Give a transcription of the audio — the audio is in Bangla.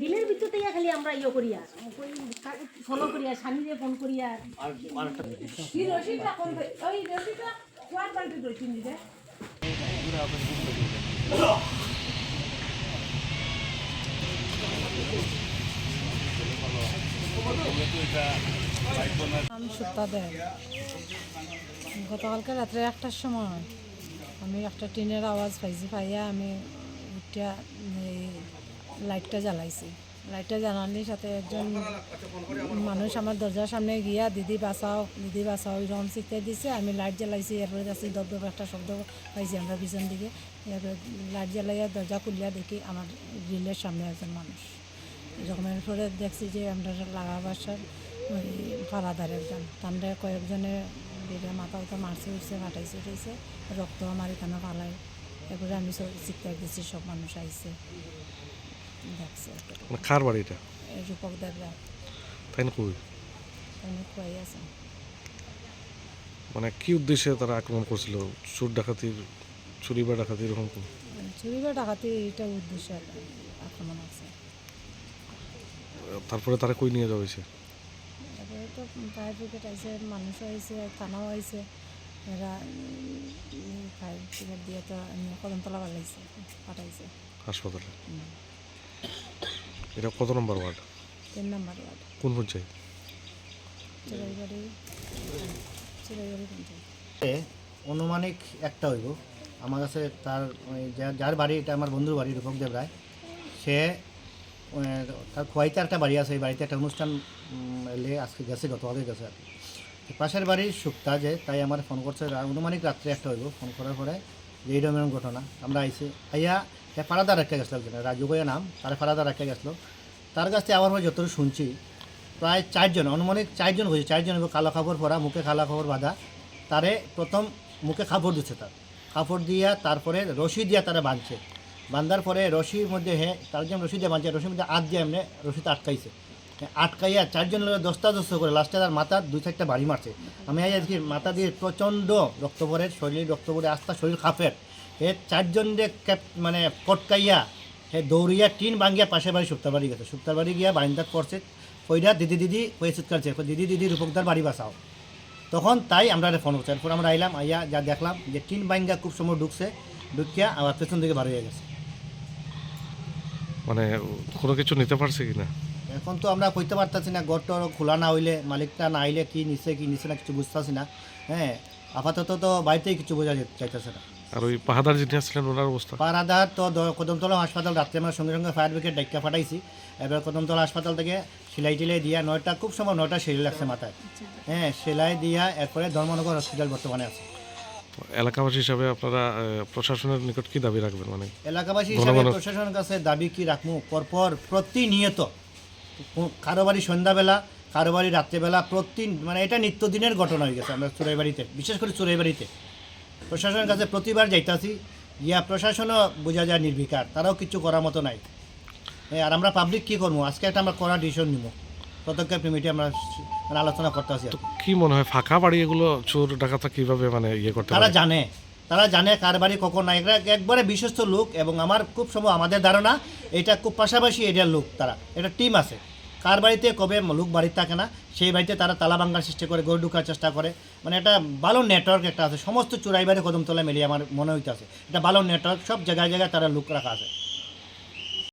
দিনের ভিতরে খালি আমরা ইয়ে করিয়া ফলো করিয়া স্বামীরে ফোন করিয়া আমি সুতা দেয় গতকালকে রাত্রে 1টার সময় আমি একটা টিনের আওয়াজ পাইছি, পাইয়া আমি উঠিয়া লাইটটা জ্বালাইছি। লাইটটা জ্বালানোর সাথে একজন মানুষ আমার দরজার সামনে গিয়া দিদি বাঁচাও এরকম চিৎকার দিছে। আমি লাইট জ্বালাইছি, এরপরে যাচ্ছি দপদপ একটা শব্দ পাইছি আমরা পিছন দিকে। এরপরে লাইট জ্বালাইয়া দরজা খুলিয়া দেখি আমার গ্রিলের সামনে একজন মানুষ। এরকম এরপরে দেখছি যে আমরা লাগা বাসার ওই ফালাদার একজন তান্ডে কয়েকজনে বেড়ে মাথা উঠে মারছে উঠছে ফাটাইছে উঠেছে, রক্ত আমার এখানে ফালায়। এরপরে আমি চিৎকার দিচ্ছি, সব মানুষ আইছে দেখছে। কার বাড়িটা? রূপক দেবরা। তাই না? কই খুয়াই আছে। মানে কি উদ্দেশ্যে তারা আক্রমণ করছিল? চুরি বা ডাকাতি এরকম? চুরি বা ডাকাতি এটা উদ্দেশ্যে আক্রমণ আছে। তারপরে তারা কই নিয়ে যাওয়া হয়েছে? তারপরে তো ফায়ার ব্রিগেড আইছে, মানুষও আইছে, থানাও আইছে। এরা ফায়ার ব্রিগেড দিয়ে তো কদমতলা পাঠাইছে হাসপাতালে। এটা কত নম্বর ওয়ার্ড? 3 নম্বর ওয়ার্ড। কোন পঞ্চায়েত? চিরাইবাড়ি পঞ্চায়েত। অনুমানিক একটা হইব আমার কাছে। তার যার বাড়ি, এটা আমার বন্ধুর বাড়ি, রূপক দেব রায়। সে তার খোয়াইতে একটা বাড়ি আছে, এই বাড়িতে একটা অনুষ্ঠান এলে আজকে গেছে, গতকালে গেছে আর কি। পাশের বাড়ির শুক্তা যে, তাই আমার ফোন করছে অনুমানিক রাত্রে একটা হইব। ফোন করার পরে যে এইরকম ঘটনা, আমরা আইসি আইয়া ফারাদা রাখতে গেছিলো একজন, রাজু ভাইয়া নাম, তারা ফারাদা রাখতে গেছিলো। তার কাছ থেকে আমার ভাই যতটুকু শুনছি প্রায় 4 জন, অনুমানিক 4 জন হয়েছে। 4 জন কালো কাপড় পরা, মুখে কালো কাপড় বাঁধা। তারে প্রথম মুখে কাপড় দিচ্ছে, তার কাপড় দিয়া তারপরে রশি দিয়া তারা বাঁধছে। বাঁধার পরে রশির মধ্যে তার জন্য রশি দিয়ে বাঁধছে, রশির মধ্যে হাত দিয়ে এমনি রশিতে আটকাইছে। আটকাইয়া 4 জন লোক দস্তা করে লাস্টে তার মাথা 2-4টা বাড়ি মারছে। আমি আজকে মাথা দিয়ে প্রচণ্ড রক্ত পড়ে, শরীর রক্ত পড়ে, আস্তা শরীর খাপের। 4 জন মানে কটকাইয়া দৌড়িয়া টিন ভাঙ্গিয়া পাশে বাড়ি শুক্তার বাড়ি গেছে। শুক্তার বাড়ি গিয়া বারিন্দাত করছে, কইরা দিদি কয়ে চিৎকারছে, দিদি রূপকদার বাড়ি বাঁচাও। তখন তাই আমরা ফোন করছি। এরপর আমরা আইলাম, আইয়া যা দেখলাম যে টিন ভাঙ্গা খুব সময় ঢুকিয়া আবার পেছন দিকে বার হয়ে গেছে। মানে কোনো কিছু নিতে পারছে কিনা এখন তো আমরা কইতে পারতেছি না। ঘরটা খোলা না হইলে, মালিকটা না আইলে কি নিছে না কিছু বুঝতেছি না। আপাতত তো বাড়িতেই কিছু বোঝা চাইতেছে না। আর ওই পাহাদার যিনি আসছিলেন ওনার অবস্থা? পাহাদার তো কদমতলা হাসপাতাল, রাত্রে আমরা সঙ্গে সঙ্গে ফায়ার ব্রিগেড ডাক্তার পাঠাইছি। এবার কদমতলা হাসপাতাল থেকে সেলাই টিলাই দিয়া 9টা, খুব সময় 9টা সেলাই লাগছে মাথায়। সেলাই দিয়া এরপরে ধর্মনগর হসপিটাল বর্তমানে আছে। এলাকাবাসী হিসাবে আপনারা প্রশাসনের নিকট কি দাবি রাখবেন? মানে এলাকাবাসী হিসাবে প্রশাসনের কাছে দাবি কি রাখবো, পরপর প্রতিনিয়ত কারো বাড়ি সন্ধ্যাবেলা, কারো বাড়ি রাত্রেবেলা, মানে এটা নিত্যদিনের ঘটনা হয়ে গেছে। আমরা চোরাইবাড়িতে, বিশেষ করে চোরাইবাড়িতে প্রশাসনের কাছে প্রতিবার যাইতাছি, গিয়া প্রশাসনও বোঝা যায় নির্বিকার, তারাও কিছু করার মতো নাই। আর আমরা পাবলিক কী করবো, আজকে একটা আমরা কড়া ডিসিশন নিব, পদক্ষেপ কমিটি আমরা আলোচনা করতে আসি। কি মনে হয় ফাঁকা বাড়ি এগুলো চোর ডাকাতরা কীভাবে মানে করতে? তারা জানে কার বাড়ি কখন না। একবারে বিশ্বস্ত লোক, এবং আমার খুব সম্ভব, আমাদের ধারণা এটা খুব পাশাপাশি এরিয়ার লোক। তারা একটা টিম আছে, কার বাড়িতে কবে লোক বাড়িতে থাকে না সেই বাড়িতে তারা তালা ভাঙার চেষ্টা করে, গড় ঢুকার চেষ্টা করে। মানে একটা ভালো নেটওয়ার্ক একটা আছে, সমস্ত চোরাইবাড়ি কদমতলা মিলিয়ে আমার মনে হইতে আছে এটা ভালো নেটওয়ার্ক। সব জায়গায় তারা লোক রাখা আছে।